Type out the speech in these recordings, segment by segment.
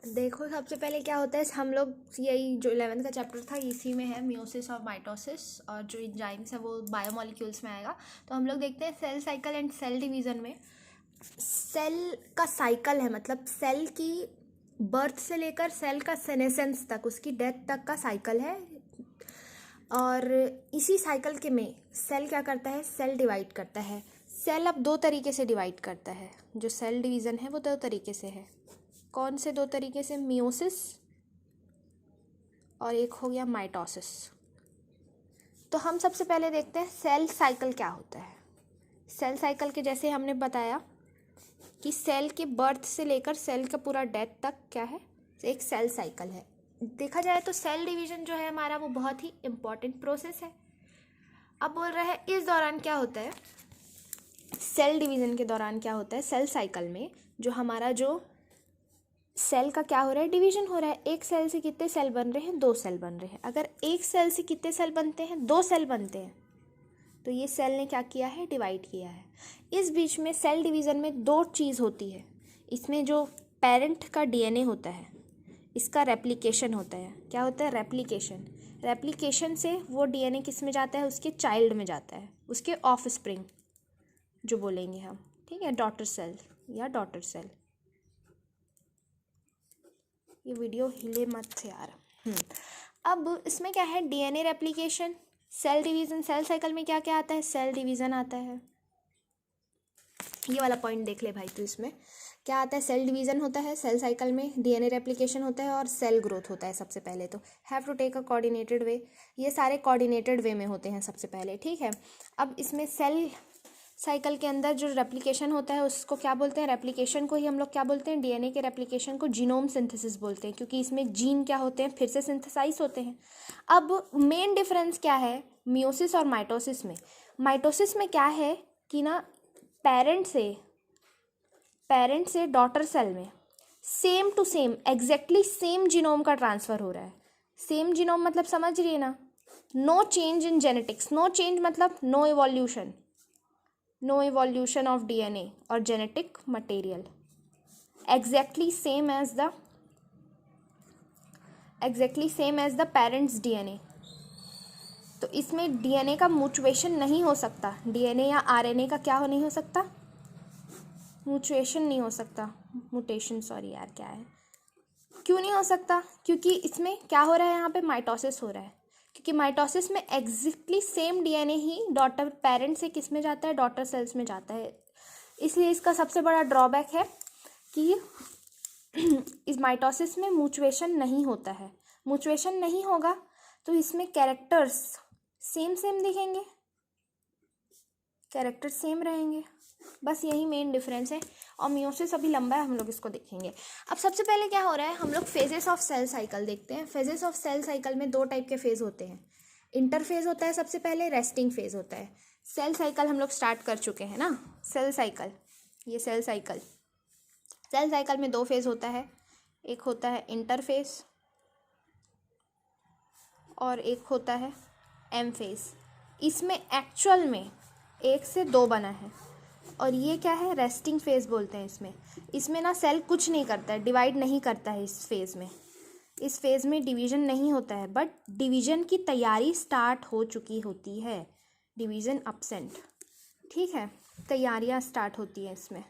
देखो सबसे पहले क्या होता है, हम लोग यही जो 11th का चैप्टर था इसी में है मियोसिस और माइटोसिस, और जो एंजाइम्स है वो बायोमोलिक्यूल्स में आएगा। तो हम लोग देखते हैं cell cycle and cell division में। सेल का साइकिल है मतलब सेल की बर्थ से लेकर सेल का सेनेसेंस तक, उसकी डेथ तक का साइकिल है। और इसी साइकिल के में सेल क्या करता है, सेल डिवाइड करता है। सेल अब दो तरीके से डिवाइड करता है, जो सेल डिवीज़न है वो दो तरीके से है। कौन से दो तरीके से? मियोसिस और एक हो गया माइटोसिस। तो हम सबसे पहले देखते हैं सेल साइकिल क्या होता है। सेल साइकिल के जैसे हमने बताया कि सेल के बर्थ से लेकर सेल का पूरा डेथ तक क्या है, एक सेल साइकिल है। देखा जाए तो सेल डिवीज़न जो है हमारा वो बहुत ही इम्पॉर्टेंट प्रोसेस है। अब बोल रहे हैं इस दौरान क्या होता है, सेल डिवीज़न के दौरान क्या होता है, सेल साइकिल में जो हमारा जो सेल का क्या हो रहा है, डिवीजन हो रहा है। एक सेल से कितने सेल बन रहे हैं, दो सेल बन रहे हैं। अगर एक सेल से कितने सेल बनते हैं, दो सेल बनते हैं, तो ये सेल ने क्या किया है, डिवाइड किया है। इस बीच में सेल डिवीज़न में दो चीज़ होती है। इसमें जो पेरेंट का डीएनए होता है, इसका रेप्लिकेशन होता है। क्या होता है, रेप्लिकेशन। रेप्लिकेशन से वो डीएनए किस में जाता है, उसके चाइल्ड में जाता है, उसके ऑफ स्प्रिंग जो बोलेंगे हम, ठीक है, डॉटर सेल या डॉटर सेल। ये वीडियो हिले मत से यार। अब इसमें क्या है, DNA replication, cell division. Cell cycle में क्या क्या आता है, सेल डिवीज़न आता है। ये वाला पॉइंट देख ले भाई तू, इसमें क्या आता है, सेल डिवीज़न होता है सेल साइकिल में, डीएनए रेप्लिकेशन होता है और सेल ग्रोथ होता है। सबसे पहले तो have to take a coordinated way, ये सारे कोऑर्डिनेटेड वे में होते हैं सबसे पहले, ठीक है। अब इसमें सेल साइकिल के अंदर जो रेप्लिकेशन होता है उसको क्या बोलते हैं, रेप्लिकेशन को ही हम लोग क्या बोलते हैं, डीएनए के रेप्लिकेशन को जीनोम सिंथेसिस बोलते हैं, क्योंकि इसमें जीन क्या होते हैं, फिर से सिंथेसाइज होते हैं। अब मेन डिफरेंस क्या है मियोसिस और माइटोसिस में? माइटोसिस में क्या है कि ना, पेरेंट से डॉटर सेल में same to same exactly same genome का ट्रांसफ़र हो रहा है। सेम जीनोम मतलब समझ रही है ना, no change in genetics. No change मतलब no evolution, no evolution of DNA or genetic material, exactly same as the parents DNA। तो इसमें DNA का म्यूचुएशन नहीं हो सकता, DNA या RNA का क्या नहीं हो सकता, म्यूचुएशन नहीं हो सकता, म्यूटेशन, सॉरी यार क्या है, क्यों नहीं हो सकता, क्योंकि इसमें क्या हो रहा है, यहाँ पे माइटोसिस हो रहा है। क्योंकि माइटोसिस में एग्जैक्टली सेम डीएनए ही डॉटर पेरेंट से किस में जाता है, डॉटर सेल्स में जाता है। इसलिए इसका सबसे बड़ा ड्रॉबैक है कि इस माइटोसिस में म्यूचुएशन नहीं होता है। म्यूचुएशन नहीं होगा तो इसमें कैरेक्टर्स सेम दिखेंगे, कैरेक्टर्स सेम रहेंगे, बस यही मेन डिफरेंस है। और मियोसिस अभी लंबा है, हम लोग इसको देखेंगे। अब सबसे पहले क्या हो रहा है, हम लोग फेजेस ऑफ सेल साइकिल देखते हैं। फेजेस ऑफ सेल साइकिल में दो टाइप के फेज होते हैं। इंटरफेज होता है सबसे पहले, रेस्टिंग फेज होता है। सेल साइकिल हम लोग स्टार्ट कर चुके हैं ना, सेल साइकिल, ये सेल साइकिल। सेल साइकिल में दो फेज होता है, एक होता है और एक होता है एम फेज। इसमें एक्चुअल में एक से दो बना है, और ये क्या है, रेस्टिंग फेज बोलते हैं इसमें। इसमें ना सेल कुछ नहीं करता है, डिवाइड नहीं करता है इस फेज में। इस फेज में डिवीजन नहीं होता है, बट डिवीजन की तैयारी स्टार्ट हो चुकी होती है, डिवीजन अब्सेंट, ठीक है, तैयारियां स्टार्ट होती है इसमें।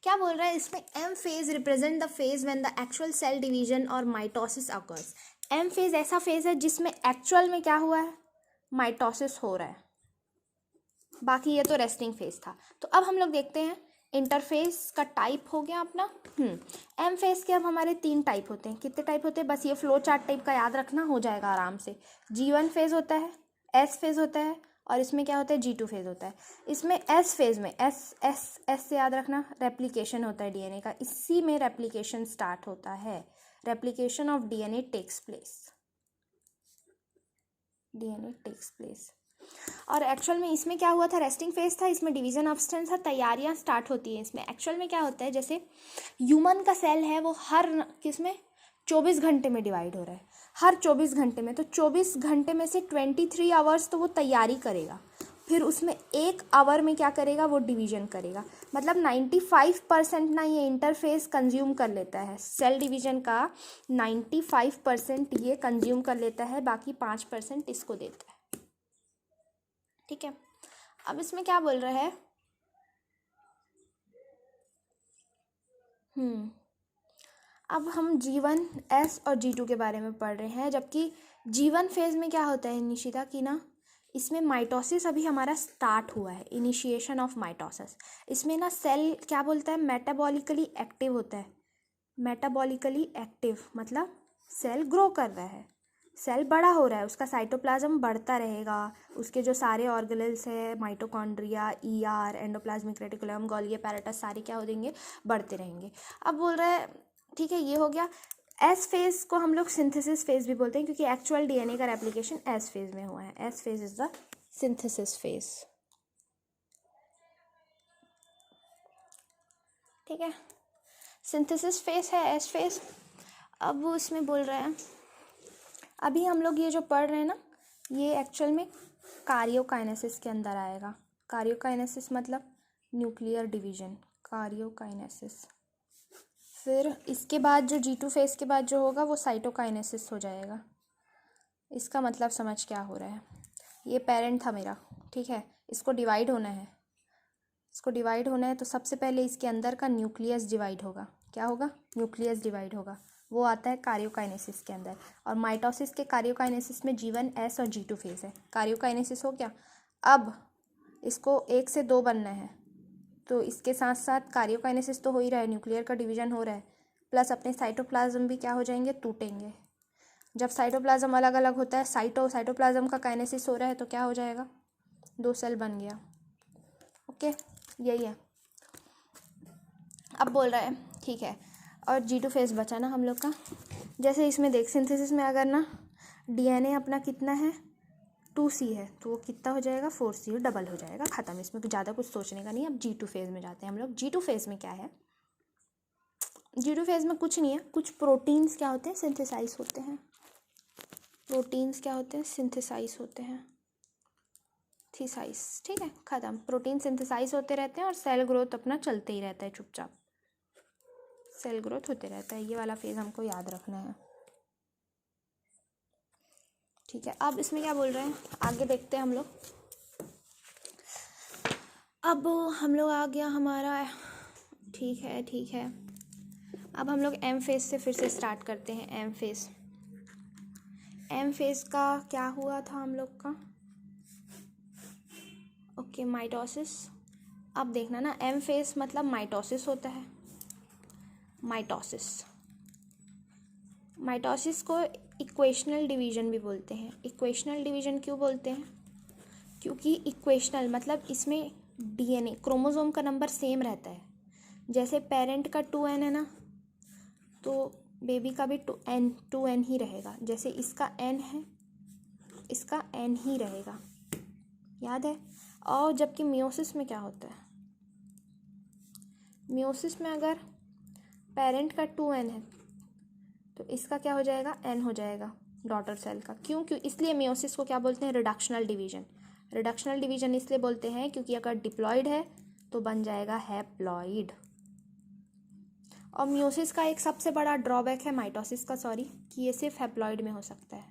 क्या बोल रहा है इसमें, M phase represent the phase when the actual cell division और माइटोसिस अकर्स। एम फेज ऐसा फेज है जिसमें एक्चुअल में क्या हुआ है, माइटोसिस हो रहा है। बाकी ये तो रेस्टिंग फेज था। तो अब हम लोग देखते हैं इंटरफेस का टाइप हो गया अपना। एम फेज के अब हमारे तीन टाइप होते हैं। कितने टाइप होते हैं, बस ये फ्लो चार्ट टाइप का याद रखना, हो जाएगा आराम से। G1 फेज होता है, S फेज होता है, और इसमें क्या होता है, G2 फेज होता है। इसमें S फेज में S से याद रखना, रेप्लिकेशन होता है डीएनए का, इसी में रेप्लिकेशन स्टार्ट होता है। Replication of DNA takes place. और एक्चुअल में इसमें क्या हुआ था, रेस्टिंग फेज था, इसमें डिवीजन अब्सेंट था, तैयारियां स्टार्ट होती हैं इसमें। एक्चुअल में क्या होता है, जैसे ह्यूमन का सेल है वो हर किसमें 24 घंटे में डिवाइड हो रहा है, हर 24 घंटे में। तो 24 घंटे में से 23 आवर्स तो वो तैयारी करेगा, फिर उसमें 1 आवर में क्या करेगा, वो डिवीजन करेगा। मतलब 95% ना ये इंटरफेस कंज्यूम कर लेता है, सेल डिवीजन का 95% ये कंज्यूम कर लेता है, बाकी 5% इसको देता है। ठीक है, अब इसमें क्या बोल रहा है, अब हम G1, S और G2 के बारे में पढ़ रहे हैं। जबकि G1 फेज़ में क्या होता है निशिता की ना, इसमें माइटोसिस अभी हमारा स्टार्ट हुआ है, इनिशिएशन ऑफ माइटोसिस। इसमें ना सेल क्या बोलता है, मेटाबॉलिकली एक्टिव होता है। मेटाबॉलिकली एक्टिव मतलब सेल ग्रो कर रहा है, सेल बड़ा हो रहा है, उसका साइटोप्लाज्म बढ़ता रहेगा, उसके जो सारे ऑर्गेनेल्स है, mitochondria, ER, endoplasmic reticulum, Golgi apparatus, सारे क्या हो देंगे, बढ़ते रहेंगे। अब बोल रहा है, ठीक है, ये हो गया। एस फेज़ को हम लोग सिंथेसिस फेज़ भी बोलते हैं, क्योंकि एक्चुअल DNA का रेप्लिकेशन एस फेज़ में हुआ है। S phase is the synthesis phase. ठीक है, सिंथेसिस फेज़ है एस फेज़। अब वो इसमें बोल रहे हैं, अभी हम लोग ये जो पढ़ रहे हैं ना, ये एक्चुअल में कार्योकाइनेसिस के अंदर आएगा। कार्योकाइनेसिस मतलब न्यूक्लियर डिवीजन, कार्योकाइनेसिस। फिर इसके बाद जो G2 फेज़ के बाद जो होगा वो साइटोकाइनेसिस हो जाएगा। इसका मतलब समझ क्या हो रहा है, ये पेरेंट था मेरा, ठीक है, इसको डिवाइड होना है, इसको डिवाइड होना है तो सबसे पहले इसके अंदर का न्यूक्लियस डिवाइड होगा। क्या होगा, न्यूक्लियस डिवाइड होगा, वो आता है कार्योकाइनेसिस के अंदर। और माइटोसिस के कार्योकाइनेसिस में G1, S और G2 फेज़ है। कार्योकाइनेसिस हो गया, अब इसको 1 से 2 बनना है, तो इसके साथ साथ कार्योकाइनेसिस तो हो ही रहा है, न्यूक्लियर का डिवीजन हो रहा है, प्लस अपने साइटोप्लाज्म भी क्या हो जाएंगे, टूटेंगे। जब साइटोप्लाज्म अलग अलग होता है, साइटोप्लाज्म का काइनेसिस हो रहा है, तो क्या हो जाएगा, 2 सेल बन गया। ओके, यही है। अब बोल रहा है, ठीक है, और G2 फेज़ बचा ना हम लोग का। जैसे इसमें देख, सिंथेसिस में अगर ना DNA अपना कितना है, 2C है, तो वो कितना हो जाएगा, 4C, डबल हो जाएगा, ख़त्म। इसमें कुछ ज़्यादा कुछ सोचने का नहीं। अब G2 फेज़ में जाते हैं हम लोग। G2 फेज़ में क्या है, G2 फेज़ में कुछ नहीं है, कुछ प्रोटीन्स क्या होते हैं, सिंथेसाइज होते हैं। प्रोटीन्स क्या होते हैं, सिंथेसाइज होते हैं, थीसाइज। ठीक है, ख़त्म। प्रोटीन सिंथेसाइज होते रहते हैं और सेल ग्रोथ अपना चलते ही रहता है, चुपचाप सेल ग्रोथ होते रहता है। ये वाला फेज़ हमको याद रखना है। ठीक है, अब इसमें क्या बोल रहे हैं, आगे देखते हैं हम लोग। अब हम लोग आ गया हमारा, ठीक है ठीक है, अब हम लोग M फेज़ से फिर से स्टार्ट करते हैं। M फेज़ का क्या हुआ था हम लोग का, ओके, माइटोसिस। अब देखना ना, M फेज़ मतलब माइटोसिस होता है। माइटोसिस को इक्वेशनल डिवीजन भी बोलते हैं। इक्वेशनल डिवीजन क्यों बोलते हैं, क्योंकि इक्वेशनल मतलब इसमें DNA क्रोमोसोम का नंबर सेम रहता है। जैसे पेरेंट का 2n है ना, तो बेबी का भी 2n ही रहेगा। जैसे इसका n है, इसका n ही रहेगा, याद है। और जबकि मियोसिस में क्या होता है, मियोसिस में अगर पेरेंट का 2n है तो इसका क्या हो जाएगा, n हो जाएगा डॉटर सेल का। क्यों, इसलिए मियोसिस को क्या बोलते हैं, रिडक्शनल डिवीजन। रिडक्शनल डिवीजन इसलिए बोलते हैं क्योंकि अगर डिप्लॉइड है तो बन जाएगा हैप्लॉइड। और मियोसिस का एक सबसे बड़ा ड्रॉबैक है माइटोसिस का, सॉरी, कि ये सिर्फ हैप्लॉइड में हो सकता है।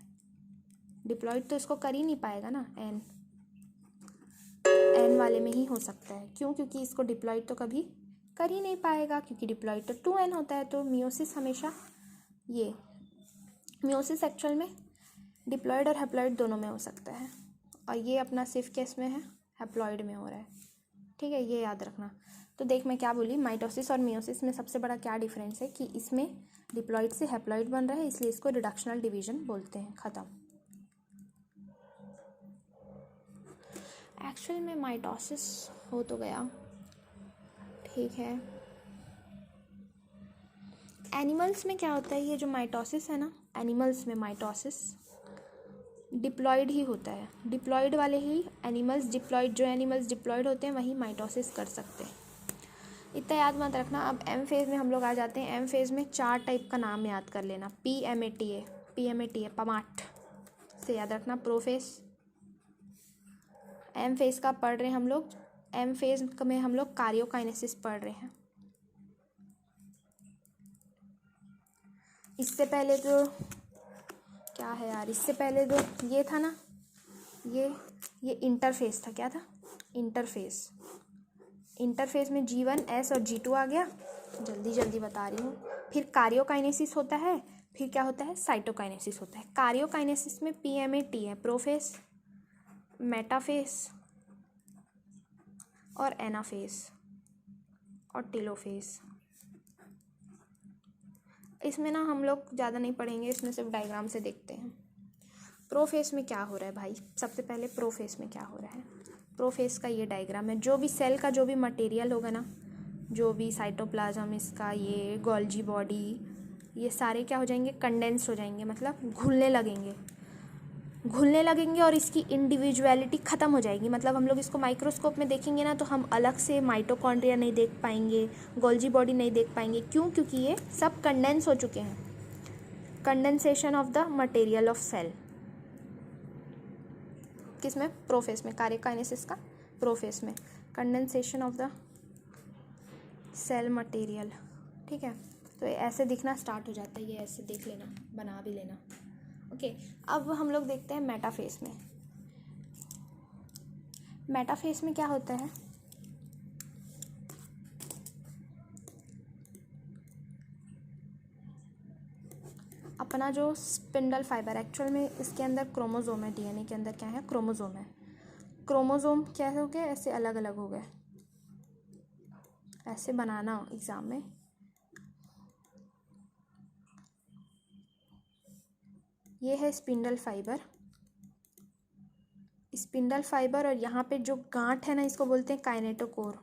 डिप्लॉइड तो इसको कर ही नहीं पाएगा ना, एन वाले में ही हो सकता है। क्यों, क्योंकि इसको डिप्लॉइड तो कभी कर ही नहीं पाएगा, क्योंकि डिप्लॉइड तो 2n होता है। तो मियोसिस हमेशा, ये मियोसिस एक्चुअल में डिप्लॉइड और हैप्लॉइड दोनों में हो सकता है, और ये अपना सिर्फ किस में है, हैप्लॉइड में हो रहा है। ठीक है, ये याद रखना। तो देख मैं क्या बोली, माइटोसिस और मियोसिस में सबसे बड़ा क्या डिफरेंस है, कि इसमें डिप्लॉइड से हैप्लॉइड बन रहा है, इसलिए इसको रिडक्शनल डिवीजन बोलते हैं, ख़त्म। एक्चुअल में माइटोसिस हो तो गया, ठीक है। एनिमल्स में क्या होता है, ये जो माइटोसिस है ना, एनिमल्स में माइटोसिस डिप्लॉइड ही होता है। डिप्लॉइड वाले ही एनिमल्स, जो एनिमल्स डिप्लॉइड होते हैं वही माइटोसिस कर सकते हैं। इतना याद मत रखना। अब M फेज़ में हम लोग आ जाते हैं। M फेज़ में 4 टाइप का नाम याद कर लेना, PMATA, पमाट से याद रखना, प्रोफेस, एम फेज का पढ़ रहे हैं हम लोग, एम फेज में हम लोग कार्योकाइनेसिस पढ़ रहे हैं। इससे पहले तो क्या है यार, इससे पहले तो ये था ना, ये इंटरफेस था। क्या था? इंटरफेस। इंटरफेस में G1S और G2 आ गया, जल्दी जल्दी बता रही हूँ। फिर कार्योकाइनेसिस होता है, फिर क्या होता है? साइटोकाइनेसिस होता है। कार्योकाइनेसिस में PMAT है, प्रोफेस, मेटाफेस और एनाफेस और टेलोफेस। इसमें ना हम लोग ज़्यादा नहीं पढ़ेंगे, इसमें सिर्फ डायग्राम से देखते हैं। प्रोफेस में क्या हो रहा है भाई? सबसे पहले प्रोफेस में क्या हो रहा है? प्रोफेस का ये डायग्राम है। जो भी सेल का जो भी मटेरियल होगा ना, जो भी साइटोप्लाज्म, इसका ये गोल्जी बॉडी, ये सारे क्या हो जाएंगे? कंडेंस हो जाएंगे, मतलब घुलने लगेंगे और इसकी इंडिविजुअलिटी ख़त्म हो जाएगी। मतलब हम लोग इसको माइक्रोस्कोप में देखेंगे ना, तो हम अलग से माइटोकॉन्ड्रिया नहीं देख पाएंगे, गोल्जी बॉडी नहीं देख पाएंगे। क्यों? क्योंकि ये सब कंडेंस हो चुके हैं। Condensation of the material of cell. किसमें? प्रोफेस में। कार्योकाइनेसिस का प्रोफेस में condensation of the cell material. ठीक है, तो ऐसे दिखना स्टार्ट हो जाता है। ये ऐसे देख लेना, बना भी लेना। ओके, अब हम लोग देखते हैं मेटाफेस में। मेटाफेस में क्या होता है? अपना जो स्पिंडल फाइबर, एक्चुअल में इसके अंदर क्रोमोसोम है। DNA के अंदर क्या है? क्रोमोसोम है। क्रोमोसोम क्या हो गए? ऐसे अलग अलग हो गए। ऐसे बनाना एग्जाम में। ये है स्पिंडल फाइबर। स्पिंडल फाइबर, और यहाँ पे जो गांठ है ना, इसको बोलते हैं काइनेटोकोर।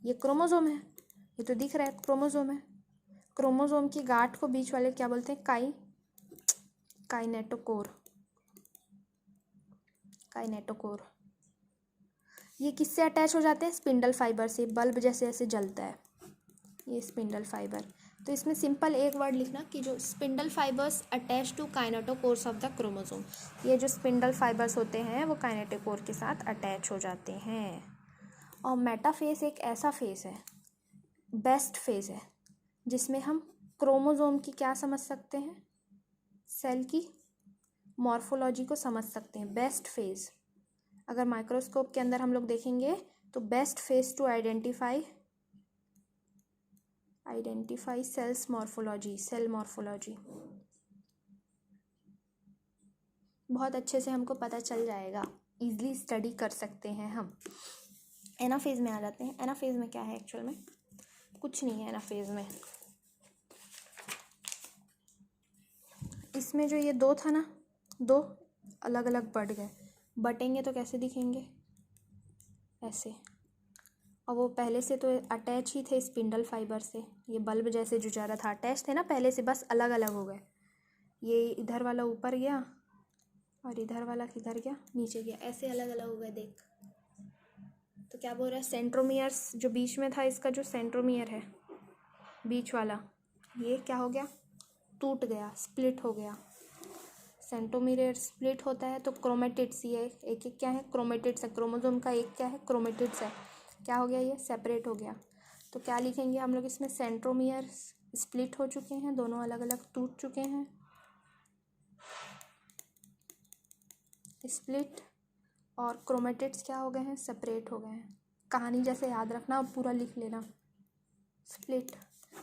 ये क्रोमोसोम है, ये तो दिख रहा है क्रोमोसोम है। क्रोमोसोम की गांठ को बीच वाले क्या बोलते हैं? काइनेटोकोर। काइनेटोकोर। ये किससे अटैच हो जाते हैं? स्पिंडल फाइबर से। बल्ब जैसे ऐसे जलता है ये स्पिंडल फाइबर। तो इसमें सिंपल एक वर्ड लिखना कि जो spindle fibres attach to kinetochores of the chromosome. ये जो स्पिंडल फाइबर्स होते हैं वो काइनेटोकोर के साथ अटैच हो जाते हैं। और मेटाफेस एक ऐसा फेस है, बेस्ट फेज है, जिसमें हम क्रोमोसोम की क्या समझ सकते हैं? सेल की मॉर्फोलॉजी को समझ सकते हैं। बेस्ट फेज, अगर माइक्रोस्कोप के अंदर हम लोग देखेंगे तो best phase to identify cells morphology, cell morphology बहुत अच्छे से हमको पता चल जाएगा, इजीली स्टडी कर सकते हैं हम। एनाफेज में आ जाते हैं। एनाफेज में क्या है? एक्चुअल में कुछ नहीं है एनाफेज में। इसमें जो ये दो था ना, दो अलग अलग बट गए। बटेंगे तो कैसे दिखेंगे? ऐसे। और वो पहले से तो अटैच ही थे स्पिंडल फाइबर से। ये बल्ब जैसे जो जा रहा था अटैच थे ना पहले से, बस अलग अलग हो गए। ये इधर वाला ऊपर गया और इधर वाला किधर गया? नीचे गया। ऐसे अलग अलग हो गए, देख। तो क्या बोल रहा है? सेंट्रोमियर्स जो बीच में था, इसका जो सेंट्रोमियर है बीच वाला, ये क्या हो गया? टूट गया, स्प्लिट हो गया। सेंट्रोमियर स्प्लिट होता है तो क्रोमेटिड्स, ये एक एक क्या है? क्रोमेटिड्स है। क्रोमोसोम का एक क्या है? क्रोमेटिड्स है। क्या हो गया? ये सेपरेट हो गया। तो क्या लिखेंगे हम लोग इसमें? सेंट्रोमियर स्प्लिट हो चुके हैं, दोनों अलग अलग टूट चुके हैं। स्प्लिट। और क्रोमेटिड्स क्या हो गए हैं? सेपरेट हो गए हैं। कहानी जैसे याद रखना और पूरा लिख लेना। स्प्लिट।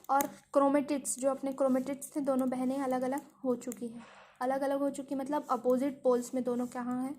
और क्रोमेटिड्स, जो अपने क्रोमेटिड्स थे, दोनों बहनें अलग अलग हो चुकी हैं। अलग अलग हो चुकी मतलब अपोजिट पोल्स में दोनों कहाँ हैं?